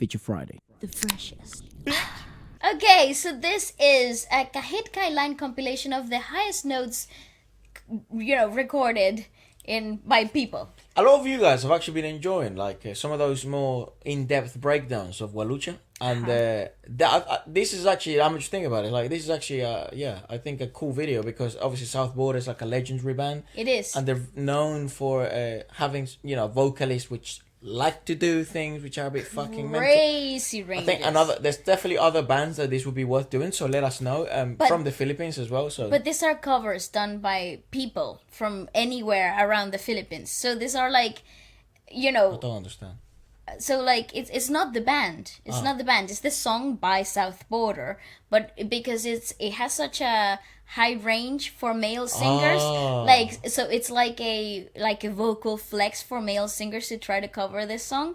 Feature Friday. The freshest. Okay, so this is a Kahit Kailan compilation of the highest notes, recorded by people. A lot of you guys have actually been enjoying some of those more in-depth breakdowns of Walucha, and this is actually, I'm just thinking about it, this is actually I think a cool video, because obviously South Border is like a legendary band. It is, and they're known for having vocalists which like to do things which are a bit fucking crazy mental. I think there's definitely other bands that this would be worth doing, so let us know, from the Philippines as well. But these are covers done by people from anywhere around the Philippines, so these are I don't understand. So it's not the band. It's not the band. It's the song by South Border, but because it has such a high range for male singers, so it's like a vocal flex for male singers to try to cover this song.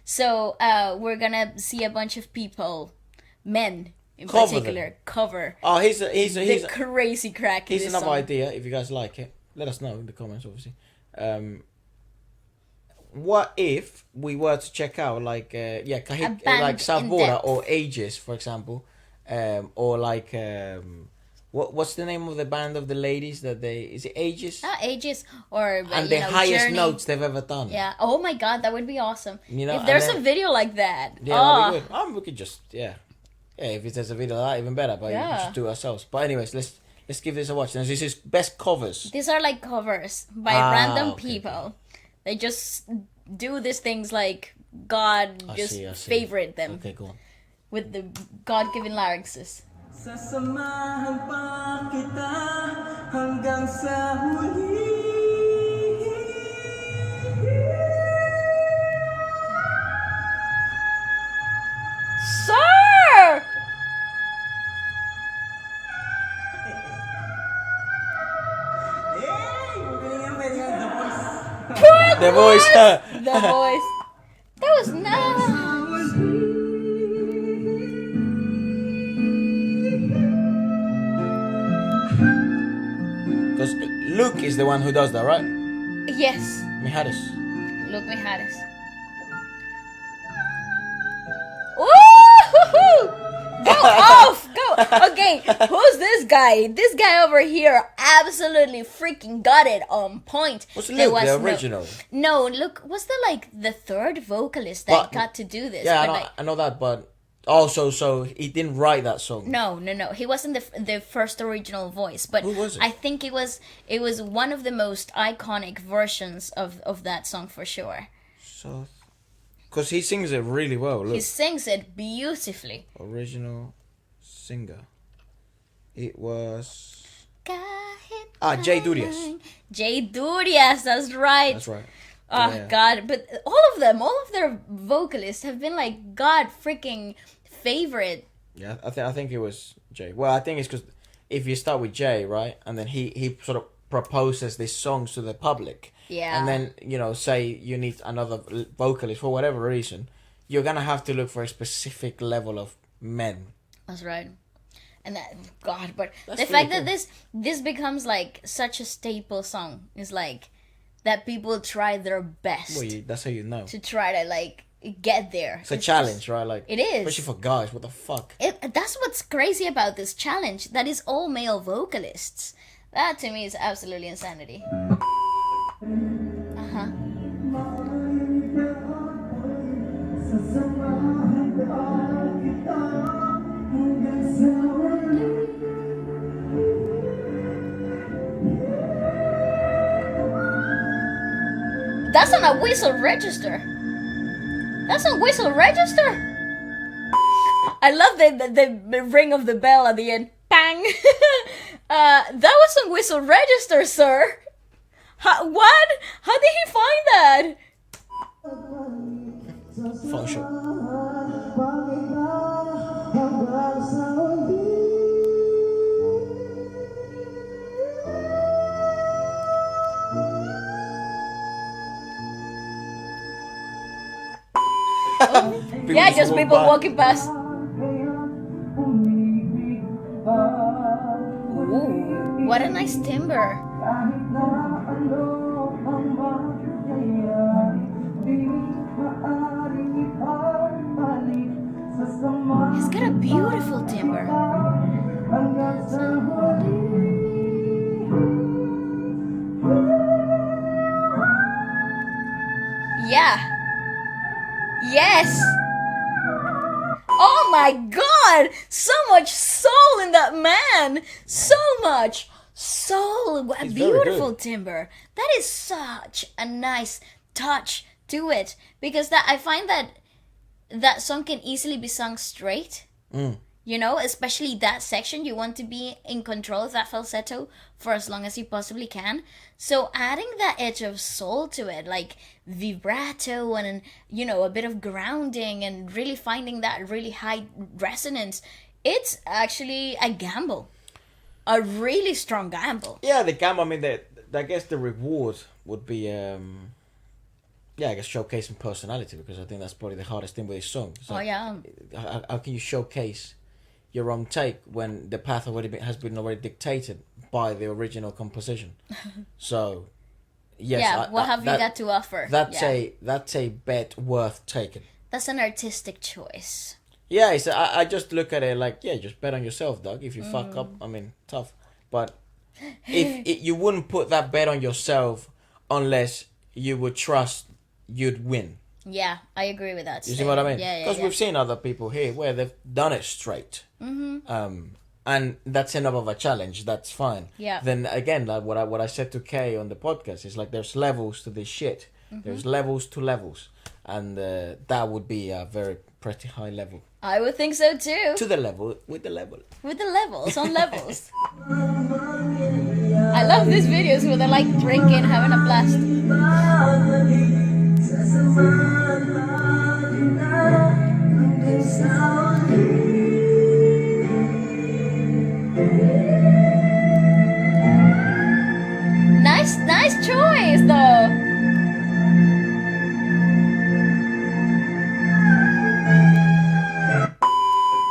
So we're gonna see a bunch of people, men in particular, cover. He's the crazy crack. Here's another song. idea. If you guys like it, let us know in the comments. Obviously. What if we were to check out Kahit, South Border or Aegis, for example, or what's the name of the band of the ladies is it Aegis? Aegis, or and the highest Journey. notes they've ever done. Yeah. Oh my God, that would be awesome. If there's a video like that. Yeah, that'd be good. We could just if there's a video like that, even better. But we just do it ourselves. But anyways, let's give this a watch. Now, this is best covers. These are covers by random people. They just do these things God favorite them. Okay, go on. With the God-given larynxes. Sasamahan pa kita hanggang sa huli. Sir! The voice. The voice. That was nice. Because Luke is the one who does that, right? Yes. Mijares. Luke Mijares. Woo! Go off! Go! Okay, who's this guy? This guy over here absolutely freaking got it on point. Was Luke the original? No, Luke was the third vocalist that got to do this. Yeah, I know that, but so he didn't write that song. No. He wasn't the first original voice, but who was it? I think it was one of the most iconic versions of that song for sure. So, because he sings it really well. Look. He sings it beautifully. Original singer. It was Jay Durias. Jay Durias, that's right. That's right. Oh yeah. God! But all of their vocalists have been God freaking favorite. Yeah, I think it was Jay. Well, I think it's because if you start with Jay, right, and then he sort of proposes these songs to the public. Yeah. And then say you need another vocalist for whatever reason, you're gonna have to look for a specific level of men. That's right. And but that's the fact cool. that this becomes such a staple song is that people try their best. Well, that's how you know. To try to get there. It's a challenge, right? It is. Especially for guys. What the fuck? That's what's crazy about this challenge. That is all male vocalists. That to me is absolutely insanity. That's on a whistle register. That's on whistle register. I love the ring of the bell at the end. Bang. That was on whistle register, sir. What? How did he find that? Function. Yeah, just people walking past. Ooh, what a nice timbre. Yes! Oh my god! So much soul in that man! So much soul! What a He's very beautiful good. timbre. That is such a nice touch to it. Because that I find that song can easily be sung straight. You know, especially that section, you want to be in control of that falsetto for as long as you possibly can. So adding that edge of soul to it, like vibrato and, you know, a bit of grounding and really finding that really high resonance, it's actually a gamble. A really strong gamble. Yeah, the gamble. I mean, I guess the reward would be, I guess showcasing personality, because I think that's probably the hardest thing with this song. It's like, how can you showcase your own take when the path has been already dictated by the original composition? So, yes. Yeah, what have you got to offer? That's a bet worth taking. That's an artistic choice. Yeah, I just look at it like, just bet on yourself, dog. If you fuck up, I mean, tough. But you wouldn't put that bet on yourself unless you would trust you'd win. Yeah, I agree with that. You see what I mean? Yeah, Because we've seen other people here where they've done it straight. And that's enough of a challenge. That's fine. Yeah. Then again, like what I said to Kay on the podcast is like, there's levels to this shit. There's levels to levels, and that would be a very pretty high level. I would think so too. To the level with the level. With the levels, on levels. I love these videos where they're like drinking, having a blast. Nice choice though.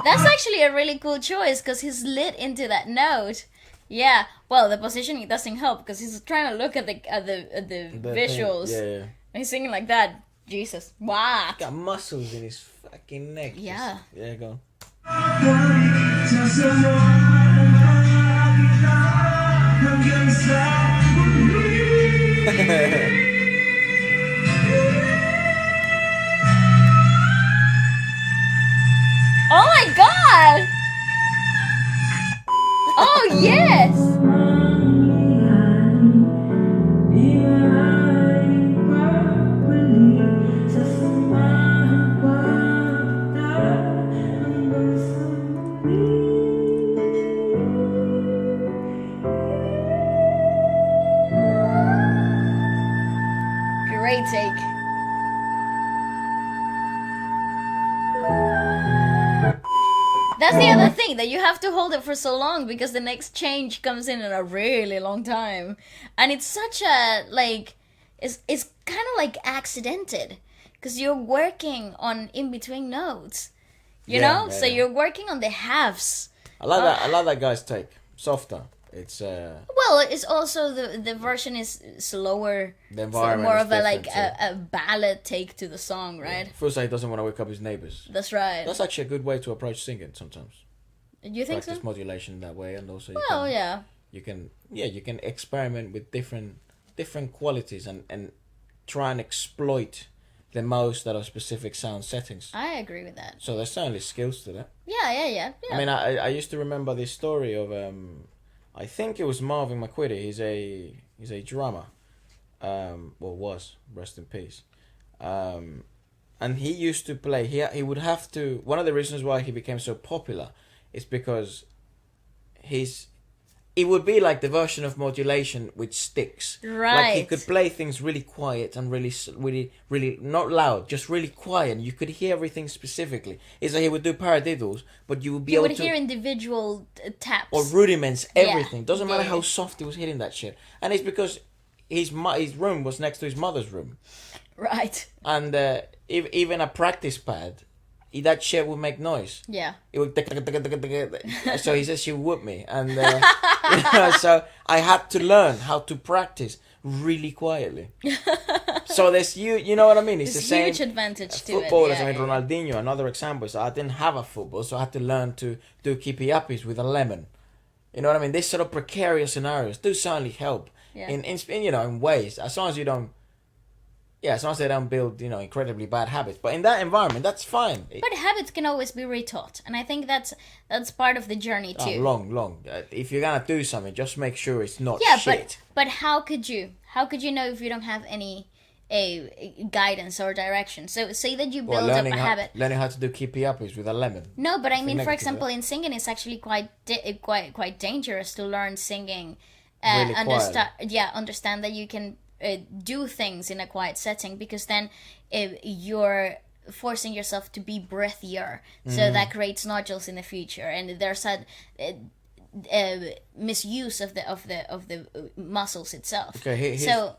That's actually a really cool choice because he's lit into that note. Yeah, well, the positioning doesn't help because he's trying to look at the visuals. Yeah. And he's singing like that. Jesus, wow. Got muscles in his fucking neck. Yeah. Yeah, go. Oh my god! Oh yes! Great take. That's the other thing, that you have to hold it for so long because the next change comes in a really long time. And it's such a, like, it's kind of like accidented because you're working on in-between notes, you know? Yeah. So you're working on the halves. I like that guy's take. Softer. It's Well, it's also the version is slower. The so environment more is of a like different, a ballad take to the song, right? Feels like he doesn't want to wake up his neighbors. That's right. That's actually a good way to approach singing sometimes. You think Practice so? modulation that way, and also Well, yeah. you can experiment with different qualities and try and exploit the most out of specific sound settings. I agree with that. So there's certainly skills to that. Yeah. I mean, I used to remember this story of I think it was Marvin McQuitty. He's a drummer. Was, rest in peace. And he used to play. He would have to. One of the reasons why he became so popular is because it would be like the version of modulation with sticks. Right. Like he could play things really quiet and really not loud, just really quiet. And you could hear everything specifically. It's like he would do paradiddles, but you would be able to hear individual taps or rudiments, everything. Yeah. Doesn't matter Yeah. how soft he was hitting that shit. And it's because his room was next to his mother's room, Right. and even a practice pad, that shit would make noise. Yeah. It would so he says she would whoop me, and so I had to learn how to practice really quietly. So there's you know what I mean? It's There's the same huge advantage to it. footballers. Yeah, I mean, yeah. Ronaldinho, another example is I didn't have a football, so I had to learn to do keepy uppies with a lemon. You know what I mean? These sort of precarious scenarios do certainly help Yeah. in in ways, as long as you don't Yeah, as long as they don't build, incredibly bad habits. But in that environment, that's fine. But habits can always be retaught, and I think that's part of the journey too. Long. If you're gonna do something, just make sure it's not Yeah, shit. but how could you know if you don't have any guidance or direction? So say that you build up a habit. Learning how to do keepy uppers with a lemon. No, but I mean, for example, in singing, it's actually quite dangerous to learn singing. Really Understand that you can do things in a quiet setting, because then you're forcing yourself to be breathier, so that creates nodules in the future, and there's a misuse of the muscles itself. Okay, so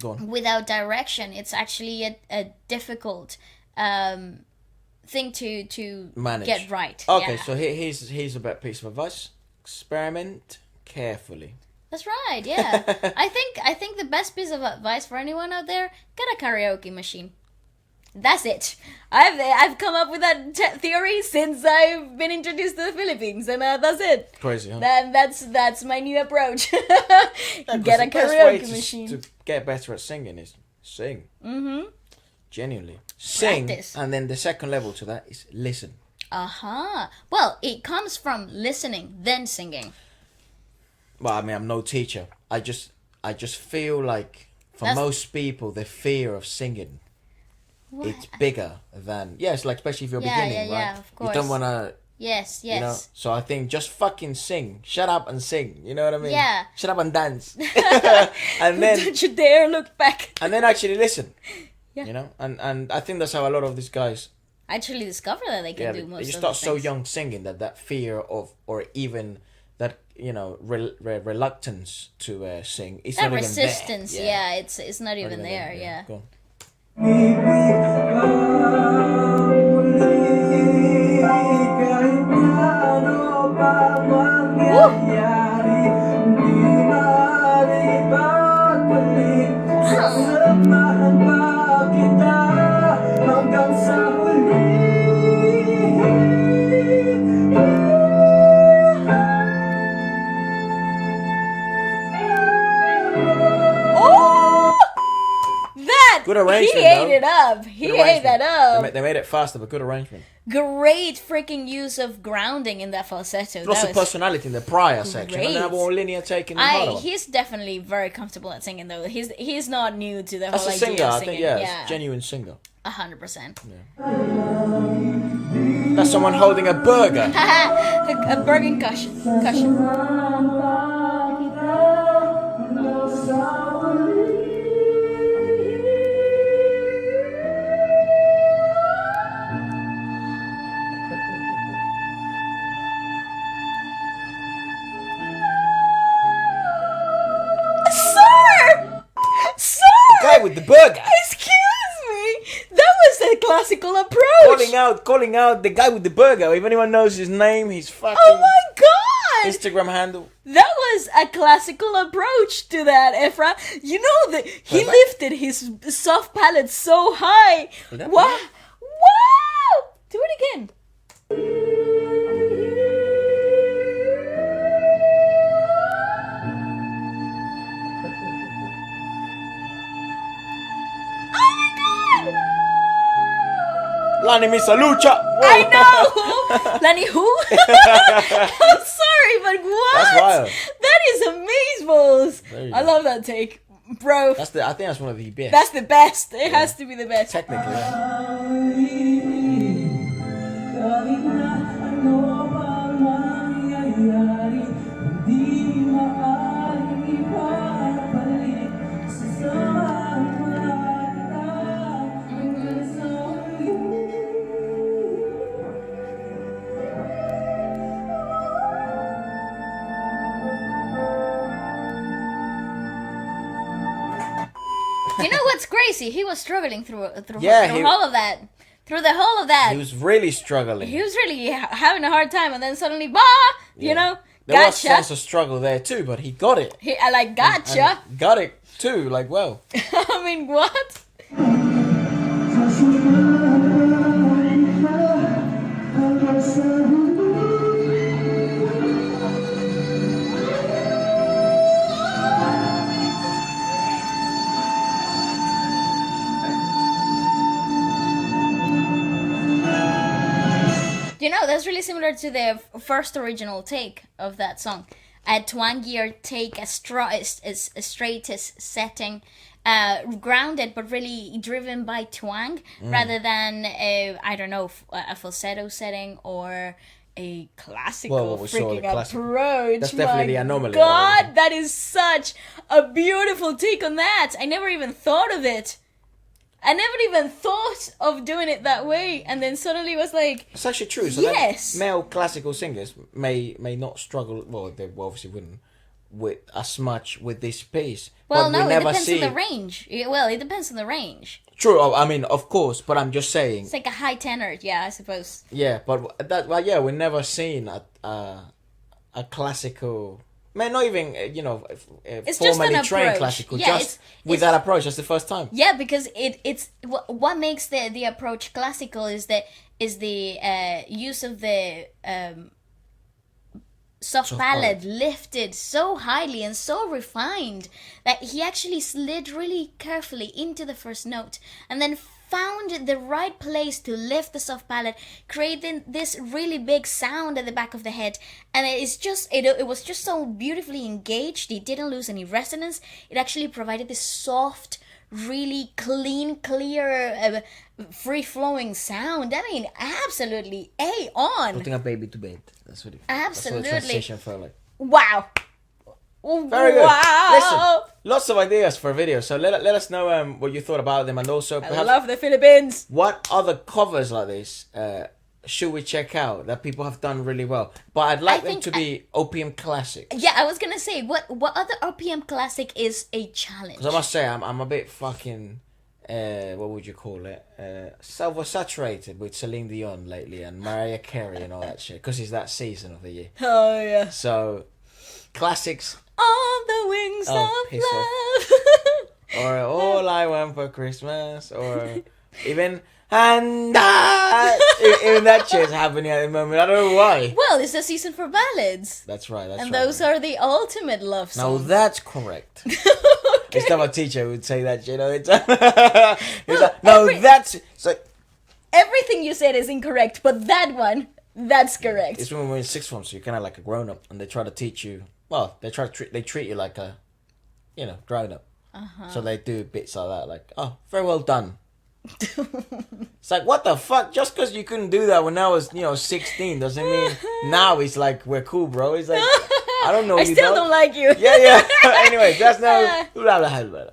go on. Without direction, it's actually a difficult thing to manage, get right. Okay, yeah. so here's a better piece of advice: experiment carefully. That's right. Yeah, I think the best piece of advice for anyone out there: get a karaoke machine. That's it. I've come up with that theory since I've been introduced to the Philippines, and that's it. Crazy, huh? That's my new approach. Get a karaoke machine. To get better at singing is sing. Genuinely sing. Practice. And then the second level to that is listen. Well, it comes from listening, then singing. Well, I mean, I'm no teacher. I just feel like for most people, the fear of singing, it's bigger than like especially if you're beginning, right? Yeah, of course. You don't want to. Yes. So I think just fucking sing. Shut up and sing. You know what I mean? Yeah. Shut up and dance. And then don't you dare look back. And then actually listen. Yeah. You know, and I think that's how a lot of these guys actually discover that they can do most of the things. You start so young singing that fear of, or even that reluctance to sing. It's that not resistance, even there. it's not even there. Yeah. Go on. Good arrangement. He ate it up. He ate that up. They made it faster, but good arrangement. Great freaking use of grounding in that falsetto. Lots of personality in the prior section. And then a more linear take in the harder one. He's definitely very comfortable at singing, though. He's not new to the whole idea singer, of singing. I think, yeah. Genuine singer. 100%. Yeah. That's someone holding a burger. A burger cushion. With the burger. Excuse me, that was a classical approach. Calling out the guy with the burger. If anyone knows his name, his fucking. Oh my god! Instagram handle. That was a classical approach to that, Efra. You know that he lifted his soft palate so high. Wow! Wow! Do it again. Lani Misa Lucha. I know. Lani who? I'm sorry, but what? That's wild. That is amazeballs. I love that take, bro. I think that's one of the best. That's the best. It has to be the best. Technically. Yeah. You know what's crazy? He was struggling through all of that. Through the whole of that. He was really struggling. He was really having a hard time, and then suddenly, you know, there was a sense of struggle there too, but he got it. Gotcha. And got it too, like, well. I mean, what? You know, that's really similar to the first original take of that song. A twangier take, a straightest setting, grounded but really driven by twang rather than I don't know, a falsetto setting or a classical freaking approach. That's definitely the anomaly. God, that is such a beautiful take on that. I never even thought of it. I never even thought of doing it that way, and then suddenly was like, it's actually true. So yes, male classical singers may not struggle. Well, they obviously wouldn't with as much with this piece. Well, but no, it depends on the range. Well, it depends on the range. True. I mean, of course, but I'm just saying. It's like a high tenor, yeah, I suppose. Yeah, but that. Well, yeah, we've never seen a classical. Man, not even It's just formally an trained approach. classical. Yeah, just with that approach, that's the first time. Yeah, because it's what makes the approach classical is the use of the soft palate lifted so highly and so refined that he actually slid really carefully into the first note and then found the right place to lift the soft palate, creating this really big sound at the back of the head. And it was just so beautifully engaged. It didn't lose any resonance. It actually provided this soft, really clean, clear, free-flowing sound. I mean, absolutely A-on. Putting a baby to bed. That's what Absolutely. That's what the transition felt like. Wow. Very good. Wow. Listen, lots of ideas for videos. So let us know what you thought about them, and also I love the Philippines. what other covers like this should we check out that people have done really well. But I'd like them to be OPM classic. Yeah, I was gonna say what other OPM classic is a challenge. Because I must say I'm a bit fucking what would you call it? Saturated with Celine Dion lately and Mariah Carey and all that shit. Because it's that season of the year. Oh yeah. So classics. On the wings of piss love. Or All I Want for Christmas, or even even that shit's happening at the moment. I don't know why. Well, it's a season for ballads. That's right. And those are the ultimate love songs. Now that's correct. Okay. It's not my teacher who would say that shit all the time. It's like everything you said is incorrect, but that one, that's correct. it's when we were in sixth form, so you're kind of like a grown up, and they try to teach you. Well, they treat you like a, grown up. So they do bits like that, like, oh, very well done. It's like, what the fuck? Just because you couldn't do that when I was, 16 doesn't mean now it's like we're cool, bro. It's like I don't know. I still don't like you. Yeah. Anyway, that's no. Blah, blah, blah, blah.